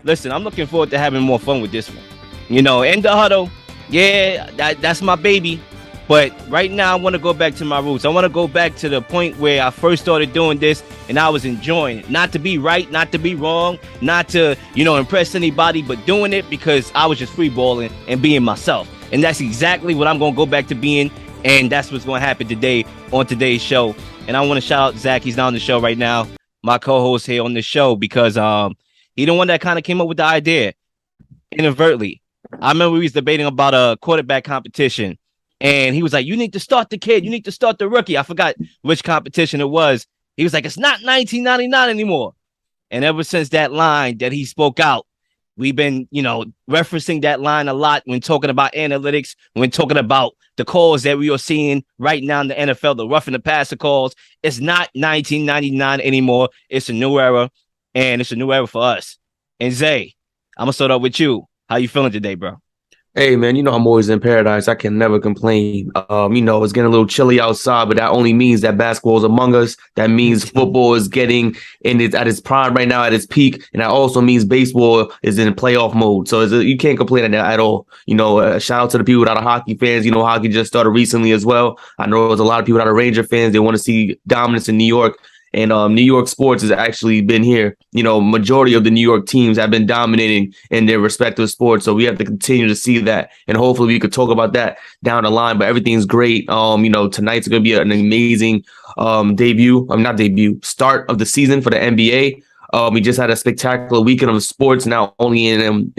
listen, I'm looking forward to having more fun with this one. You know, In The Huddle, yeah, that's my baby. But right now, I want to go back to my roots. I want to go back to the point where I first started doing this and I was enjoying it. Not to be right, not to be wrong, not to, impress anybody, but doing it because I was just free balling and being myself. And that's exactly what I'm going to go back to being. And that's what's going to happen today on today's show. And I want to shout out Zach. He's not on the show right now, my co-host here on the show, because he the one that kind of came up with the idea inadvertently. I remember we was debating about a quarterback competition. And he was like, you need to start the kid. You need to start the rookie. I forgot which competition it was. He was like, it's not 1999 anymore. And ever since that line that he spoke out, we've been, referencing that line a lot when talking about analytics, when talking about the calls that we are seeing right now in the NFL, the roughing the passer calls. It's not 1999 anymore. It's a new era, and it's a new era for us. And Zay, I'm going to start off with you. How you feeling today, bro? Hey, man, I'm always in paradise. I can never complain. It's getting a little chilly outside, but that only means that basketball is among us. That means football is getting at its prime right now, at its peak. And that also means baseball is in playoff mode. So you can't complain at all. Shout out to the people that are hockey fans. Hockey just started recently as well. I know there's a lot of people that are Ranger fans. They want to see dominance in New York. And New York sports has actually been here. Majority of the New York teams have been dominating in their respective sports. So we have to continue to see that. And hopefully we could talk about that down the line. But everything's great. Tonight's going to be an amazing start of the season for the NBA. We just had a spectacular weekend of sports, not only in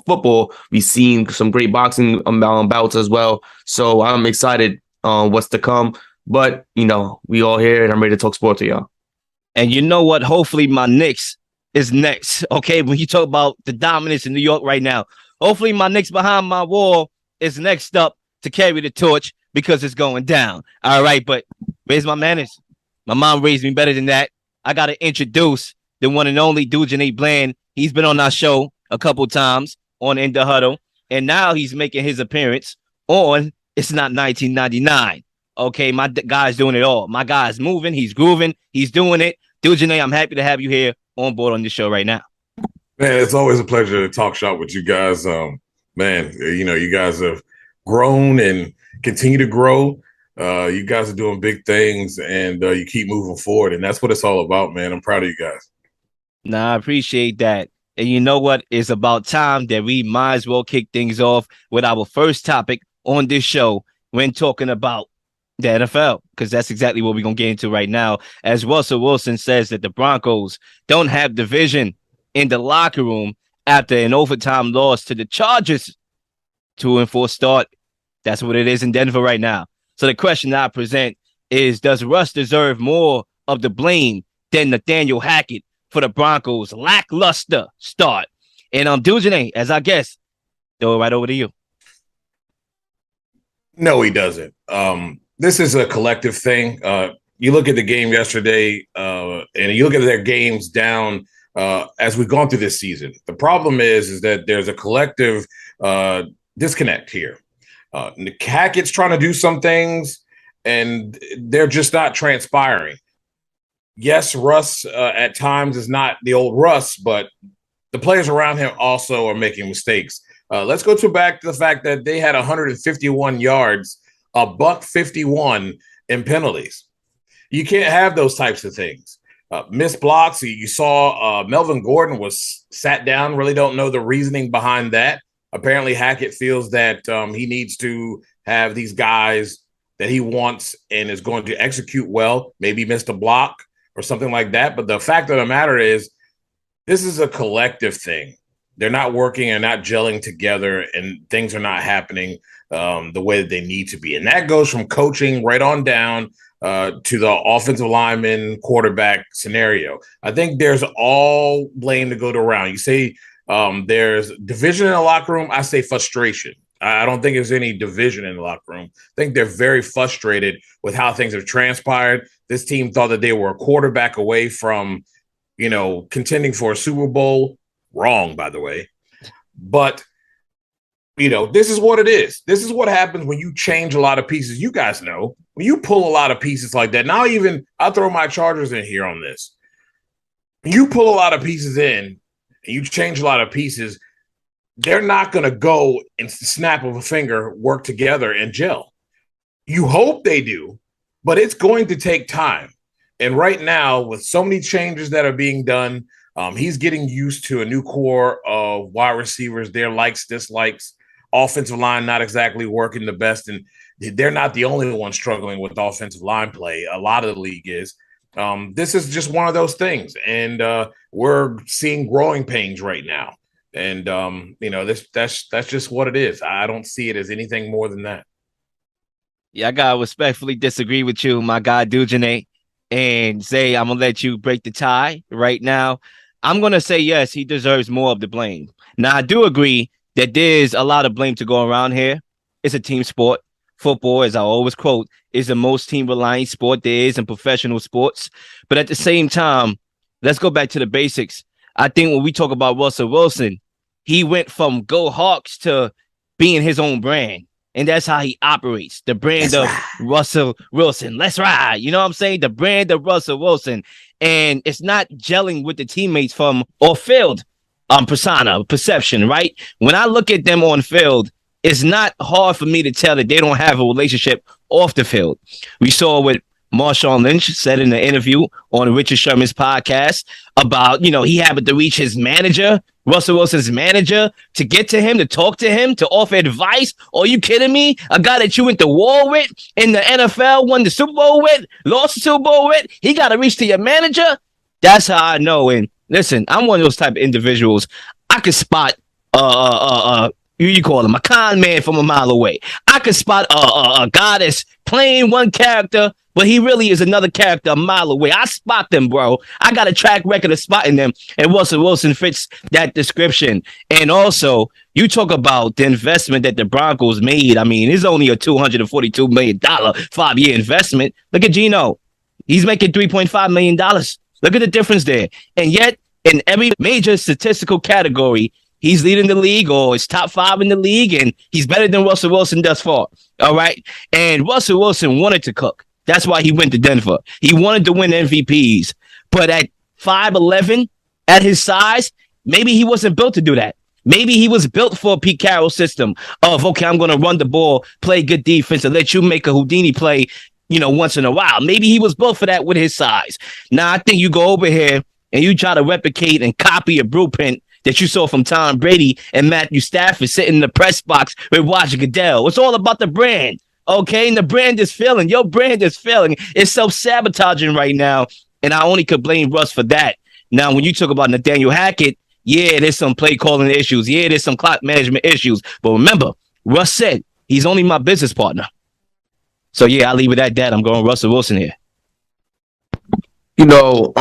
football. We've seen some great boxing bouts as well. So I'm excited what's to come. But, we all here and I'm ready to talk sports to y'all. And you know what? Hopefully my Knicks is next. Okay, when you talk about the dominance in New York right now, hopefully my Knicks behind my wall is next up to carry the torch because it's going down. All right, but where's my manners? My mom raised me better than that. I got to introduce the one and only Dujanae Bland. He's been on our show a couple times on In The Huddle, and now he's making his appearance on It's Not 1999. Okay, my guy's doing it all. My guy's moving. He's grooving. He's doing it. Dujanae, I'm happy to have you here on board on the show right now. Man, it's always a pleasure to talk shop with you guys. You guys have grown and continue to grow. You guys are doing big things, and you keep moving forward, and that's what it's all about, man. I'm proud of you guys. Nah, I appreciate that. And you know what? It's about time that we might as well kick things off with our first topic on this show when talking about the NFL, because that's exactly what we're going to get into right now. As Russell Wilson says that the Broncos don't have division in the locker room after an overtime loss to the Chargers. 2-4 start. That's what it is in Denver right now. So the question that I present is, does Russ deserve more of the blame than Nathaniel Hackett for the Broncos' lackluster start? And Dujanae, as our guest, throw it right over to you. No, he doesn't. This is a collective thing. You look at the game yesterday, and you look at their games down as we've gone through this season. The problem is that there's a collective disconnect here. Hackett's trying to do some things, and they're just not transpiring. Yes, Russ at times is not the old Russ, but the players around him also are making mistakes. Let's go back to the fact that they had 151 yards, a $151 in penalties. You can't have those types of things. Missed blocks. You saw Melvin Gordon was sat down. Really don't know the reasoning behind that. Apparently Hackett feels that he needs to have these guys that he wants and is going to execute well, maybe missed a block or something like that. But the fact of the matter is, this is a collective thing. They're not working and not gelling together, and things are not happening the way that they need to be. And that goes from coaching right on down to the offensive lineman, quarterback scenario. I think there's all blame to go around. You say there's division in the locker room. I say frustration. I don't think there's any division in the locker room. I think they're very frustrated with how things have transpired. This team thought that they were a quarterback away from, contending for a Super Bowl. Wrong, by the way. But, this is what it is. This is what happens when you change a lot of pieces. You guys know, when you pull a lot of pieces like that. Now, I'll throw my Chargers in here on this. When you pull a lot of pieces in, and you change a lot of pieces, they're not going to go and snap of a finger, work together and gel. You hope they do, but it's going to take time. And right now, with so many changes that are being done, he's getting used to a new core of wide receivers, their likes, dislikes, offensive line not exactly working the best. And they're not the only one struggling with offensive line play. A lot of the league is. This is just one of those things. And we're seeing growing pains right now. And, that's just what it is. I don't see it as anything more than that. Yeah, I gotta respectfully disagree with you, my guy Dujane, and say I'm gonna let you break the tie right now. I'm gonna say yes, he deserves more of the blame. Now, I do agree that there's a lot of blame to go around here. It's a team sport. Football, as I always quote, is the most team-reliant sport there is in professional sports. But at the same time, let's go back to the basics. I think when we talk about Russell Wilson, he went from Go Hawks to being his own brand. And that's how he operates. The brand of Russell Wilson. Let's ride. You know what I'm saying? The brand of Russell Wilson. And it's not gelling with the teammates from off field persona, perception, right? When I look at them on field, it's not hard for me to tell that they don't have a relationship off the field. We saw what Marshawn Lynch said in the interview on Richard Sherman's podcast about, he happened to reach his manager, Russell Wilson's manager, to get to him, to talk to him, to offer advice. Are you kidding me? A guy that you went to war with in the NFL, won the Super Bowl with, lost the Super Bowl with, he got to reach to your manager? That's how I know. And listen, I'm one of those type of individuals. I could spot you call him a con man from a mile away. I could spot a guy that's playing one character, but he really is another character a mile away. I spot them, bro. I got a track record of spotting them, and Russell Wilson fits that description. And also, you talk about the investment that the Broncos made. I mean, it's only a $242 million 5-year investment. Look at Geno. He's making $3.5 million. Look at the difference there. And yet, in every major statistical category, he's leading the league, or is top 5 in the league, and he's better than Russell Wilson thus far. All right. And Russell Wilson wanted to cook. That's why he went to Denver. He wanted to win MVPs. But at 5'11", at his size, maybe he wasn't built to do that. Maybe he was built for a Pete Carroll system of, okay, I'm going to run the ball, play good defense, and let you make a Houdini play, once in a while. Maybe he was built for that with his size. Now, I think you go over here and you try to replicate and copy a blueprint that you saw from Tom Brady and Matthew Stafford sitting in the press box with Roger Goodell. It's all about the brand, okay? And the brand is failing. Your brand is failing. It's self-sabotaging right now, and I only could blame Russ for that. Now, when you talk about Nathaniel Hackett, yeah, there's some play calling issues. Yeah, there's some clock management issues. But remember, Russ said he's only my business partner. So, yeah, I'll leave it at that. I'm going Russell Wilson here. They both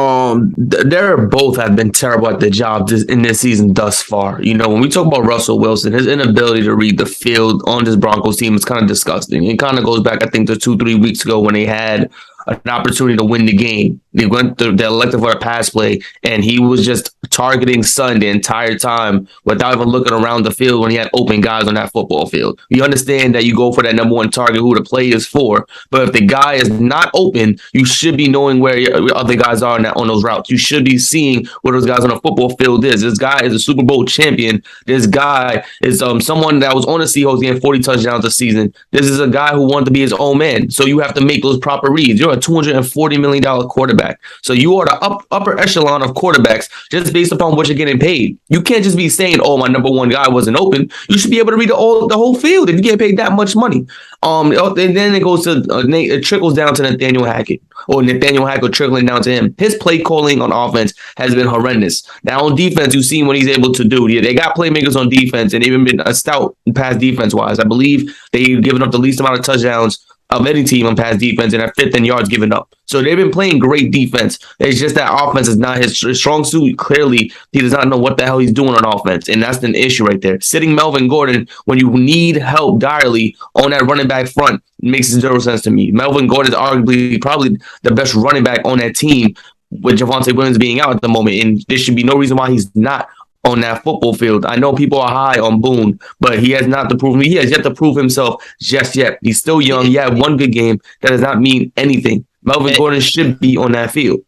have been terrible at the job in this season thus far. When we talk about Russell Wilson, his inability to read the field on this Broncos team is kind of disgusting. It kind of goes back, I think, to 2-3 weeks ago when they had an opportunity to win the game. They elected for a pass play, and he was just targeting Sun the entire time without even looking around the field when he had open guys on that football field. You understand that you go for that number one target, who the play is for, but if the guy is not open, you should be knowing where your other guys are on those routes. You should be seeing where those guys on the football field is. This guy is a Super Bowl champion. This guy is someone that was on the Seahawks getting 40 touchdowns a season. This is a guy who wanted to be his own man. So you have to make those proper reads. You're a $240 million quarterback. So you are the upper echelon of quarterbacks just based upon what you're getting paid. You can't just be saying, oh, my number one guy wasn't open. You should be able to read the whole field if you get paid that much money. And then it goes to it trickles down to Nathaniel Hackett, or Nathaniel Hackett trickling down to him. His play calling on offense has been horrendous. Now on defense, you've seen what he's able to do. They got playmakers on defense, and they've even been a stout pass defense wise. I believe they've given up the least amount of touchdowns of any team on pass defense, and are 5th in yards given up. So they've been playing great defense. It's just that offense is not his strong suit. Clearly, he does not know what the hell he's doing on offense, and that's an issue right there. Sitting Melvin Gordon when you need help direly on that running back front makes zero sense to me. Melvin Gordon is arguably probably the best running back on that team, with Javonte Williams being out at the moment, and there should be no reason why he's not on that football field. I know people are high on Boone, but he has not to prove me. He has yet to prove himself just yet. He's still young. He had one good game. That does not mean anything. Melvin Gordon should be on that field.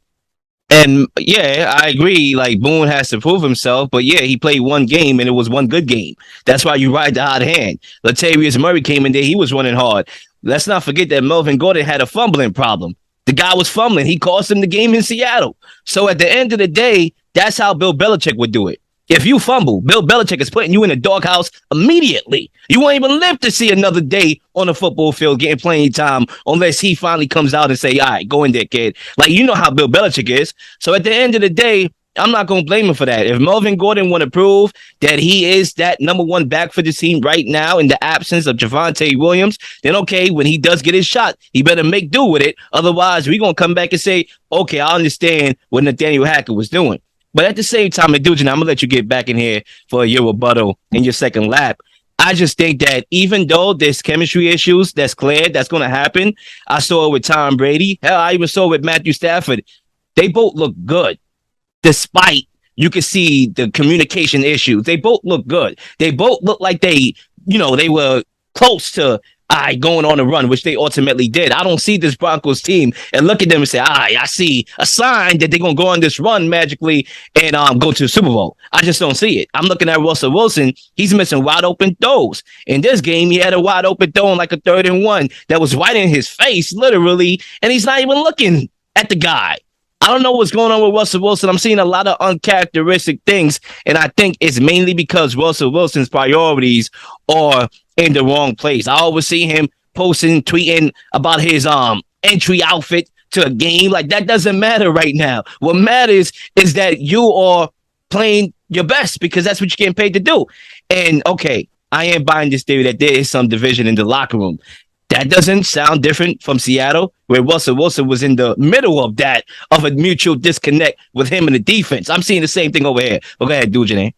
And yeah, I agree. Like Boone has to prove himself, but yeah, he played one game and it was one good game. That's why you ride the hot hand. Latavius Murray came in there; he was running hard. Let's not forget that Melvin Gordon had a fumbling problem. The guy was fumbling. He cost him the game in Seattle. So at the end of the day, that's how Bill Belichick would do it. If you fumble, Bill Belichick is putting you in a doghouse immediately. You won't even live to see another day on the football field getting playing time unless he finally comes out and say, all right, go in there, kid. Like, you know how Bill Belichick is. So at the end of the day, I'm not going to blame him for that. If Melvin Gordon want to prove that he is that number one back for the team right now in the absence of Javonte Williams, then okay, when he does get his shot, he better make do with it. Otherwise, we're going to come back and say, okay, I understand what Nathaniel Hackett was doing. But at the same time, and I'm gonna let you get back in here for your rebuttal in your second lap. I just think that even though there's chemistry issues that's clear, that's gonna happen. I saw it with Tom Brady. Hell, I even saw it with Matthew Stafford. They both look good, despite you can see the communication issues. They both look good. They both look like they were close to going on a run, which they ultimately did. I don't see this Broncos team and look at them and say, I see a sign that they're going to go on this run magically and go to the Super Bowl. I just don't see it. I'm looking at Russell Wilson. He's missing wide open throws. In this game, he had a wide open throw on like a 3rd and 1 that was right in his face, literally, and he's not even looking at the guy. I don't know what's going on with Russell Wilson. I'm seeing a lot of uncharacteristic things, and I think it's mainly because Russell Wilson's priorities are in the wrong place. I always see him posting, tweeting about his entry outfit to a game. Like, that doesn't matter right now. What matters is that you are playing your best because that's what you're getting paid to do. And okay, I am buying this theory that there is some division in the locker room. That doesn't sound different from Seattle, where Russell Wilson was in the middle of a mutual disconnect with him and the defense. I'm seeing the same thing over here. But go ahead, Dujane.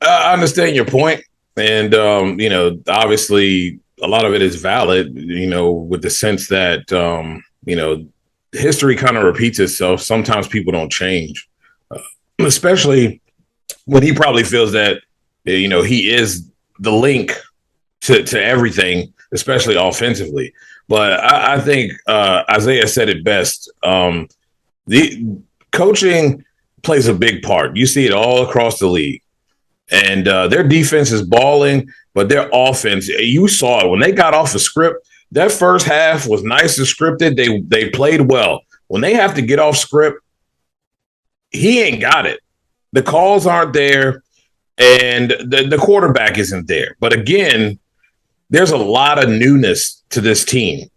I understand your point, and obviously a lot of it is valid. With the sense that history kind of repeats itself. Sometimes people don't change, especially when he probably feels that he is the link to everything, especially offensively. But I think Isaiah said it best. The coaching plays a big part. You see it all across the league. And their defense is balling, but their offense, you saw it. When they got off the script, that first half was nice and scripted. They played well. When they have to get off script, he ain't got it. The calls aren't there, and the quarterback isn't there. But again, there's a lot of newness to this team.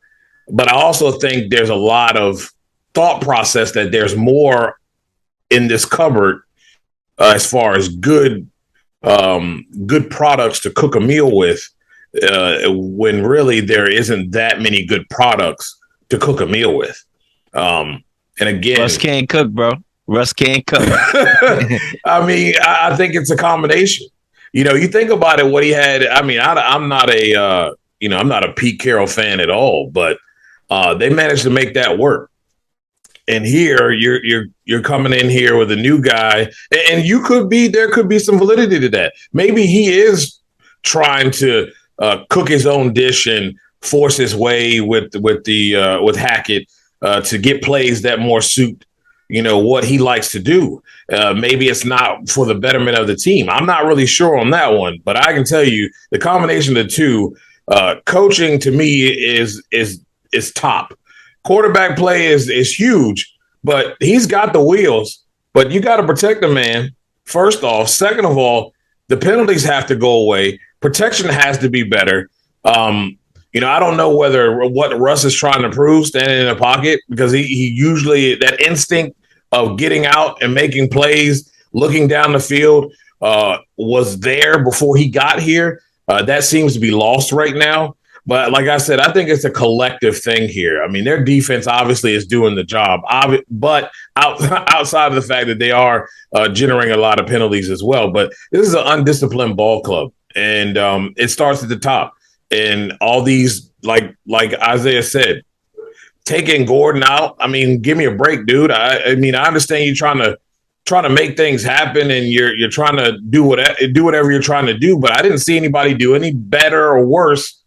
But I also think there's a lot of thought process that there's more in this cupboard as far as good products to cook a meal with, when really there isn't that many good products to cook a meal with. And again, Russ can't cook, bro. Russ can't cook. I mean, I think it's a combination. You think about it, what he had. I mean, I'm not a Pete Carroll fan at all, but they managed to make that work. And here you're coming in here with a new guy, and there could be some validity to that. Maybe he is trying to cook his own dish and force his way with Hackett to get plays that more suit what he likes to do. Maybe it's not for the betterment of the team. I'm not really sure on that one, but I can tell you the combination of the two, coaching to me is top. Quarterback play is huge, but he's got the wheels. But you got to protect the man, first off. Second of all, the penalties have to go away. Protection has to be better. I don't know what Russ is trying to prove standing in the pocket, because he usually, that instinct of getting out and making plays, looking down the field, was there before he got here. That seems to be lost right now. But like I said, I think it's a collective thing here. I mean, their defense obviously is doing the job, but outside of the fact that they are generating a lot of penalties as well. But this is an undisciplined ball club, and it starts at the top. And all these, like Isaiah said, taking Gordon out. I mean, give me a break, dude. I mean, I understand you're trying to make things happen, and you're trying to do whatever you're trying to do. But I didn't see anybody do any better or worse.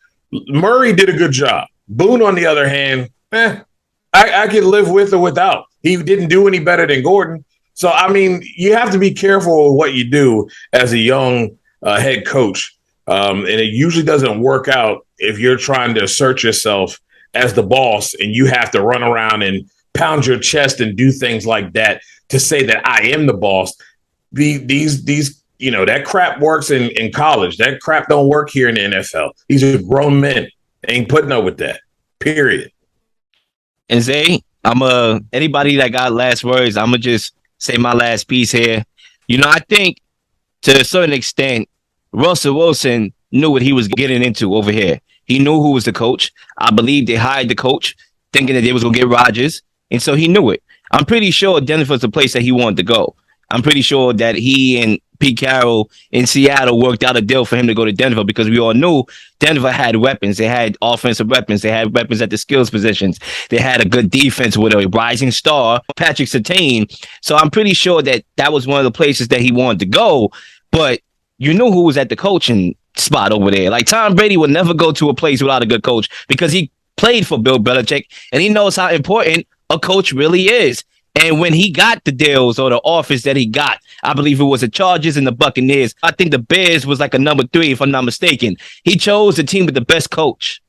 Murray did a good job. Boone, on the other hand, I I could live with or without. He didn't do any better than Gordon. So, I mean, you have to be careful with what you do as a young head coach. And it usually doesn't work out if you're trying to assert yourself as the boss and you have to run around and pound your chest and do things like that to say that I am the boss. These that crap works in college. That crap don't work here in the NFL. These are grown men. They ain't putting up with that. Period. And Zay, anybody that got last words, I'm gonna just say my last piece here. I think to a certain extent, Russell Wilson knew what he was getting into over here. He knew who was the coach. I believe they hired the coach thinking that they was gonna get Rodgers, and so he knew it. I'm pretty sure Denver's the place that he wanted to go. I'm pretty sure that he and Pete Carroll in Seattle worked out a deal for him to go to Denver because we all knew Denver had weapons. They had offensive weapons. They had weapons at the skills positions. They had a good defense with a rising star, Patrick Surtain. So I'm pretty sure that was one of the places that he wanted to go. But you knew who was at the coaching spot over there. Like Tom Brady would never go to a place without a good coach because he played for Bill Belichick and he knows how important a coach really is. And when he got the deals or the offers that he got, I believe it was the Chargers and the Buccaneers. I think the Bears was like a number 3, if I'm not mistaken. He chose the team with the best coach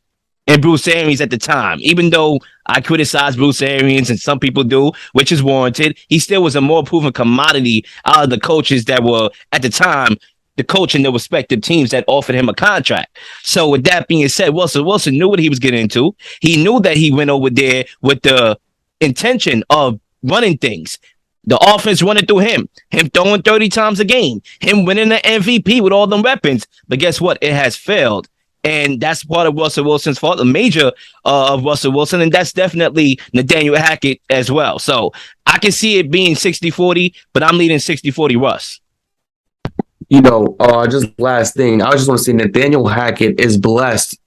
and Bruce Arians at the time. Even though I criticize Bruce Arians and some people do, which is warranted, he still was a more proven commodity out of the coaches that were at the time the coach in the respective teams that offered him a contract. So with that being said, Wilson knew what he was getting into. He knew that he went over there with the intention of running things. The offense running through him throwing 30 times a game, him winning the MVP with all them weapons. But guess what? It has failed. And that's part of Russell Wilson's fault, a major of Russell Wilson. And that's definitely Nathaniel Hackett as well. So I can see it being 60-40, but I'm leading 60-40 Russ. Just last thing. I just want to say Nathaniel Hackett is blessed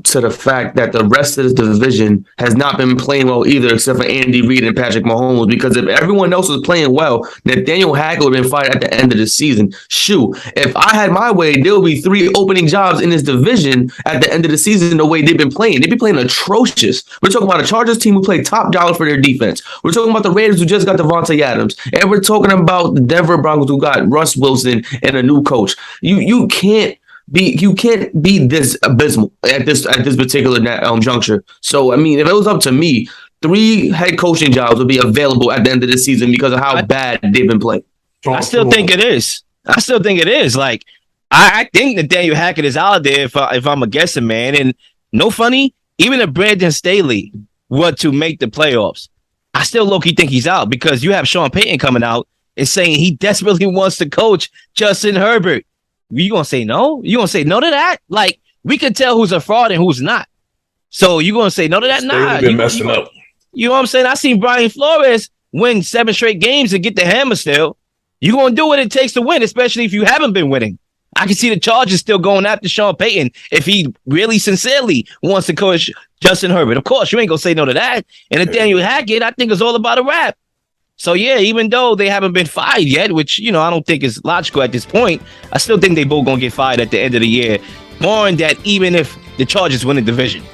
to the fact that the rest of this division has not been playing well either, except for Andy Reid and Patrick Mahomes. Because if everyone else was playing well, Nathaniel Hackett would have been fired at the end of the season. Shoot, if I had my way, there would be 3 opening jobs in this division at the end of the season the way they've been playing. They've been playing atrocious. We're talking about a Chargers team who played top dollar for their defense. We're talking about the Raiders who just got Devontae Adams. And we're talking about the Denver Broncos who got Russ Wilson and a new coach. You can't be this abysmal at this particular juncture. So I mean, if it was up to me, 3 head coaching jobs would be available at the end of the season because of how bad they've been playing. I still think it is. Like I think Nathaniel Hackett is out there if I'm a guessing man. And no funny, even if Brandon Staley were to make the playoffs, I still low-key think he's out because you have Sean Payton coming out and saying he desperately wants to coach Justin Herbert. You gonna say no? You gonna say no to that? Like, we could tell who's a fraud and who's not. So you gonna say no to that? Nah, been messing up. You know what I'm saying? I seen Brian Flores win 7 straight games and get the hammer still. You gonna do what it takes to win, especially if you haven't been winning. I can see the Chargers still going after Sean Payton if he really sincerely wants to coach Justin Herbert. Of course, you ain't gonna say no to that. And Nathaniel Hackett, I think, is all about a rap. So, yeah, even though they haven't been fired yet, which, I don't think is logical at this point, I still think they both going to get fired at the end of the year, knowing that even if the Chargers win the division.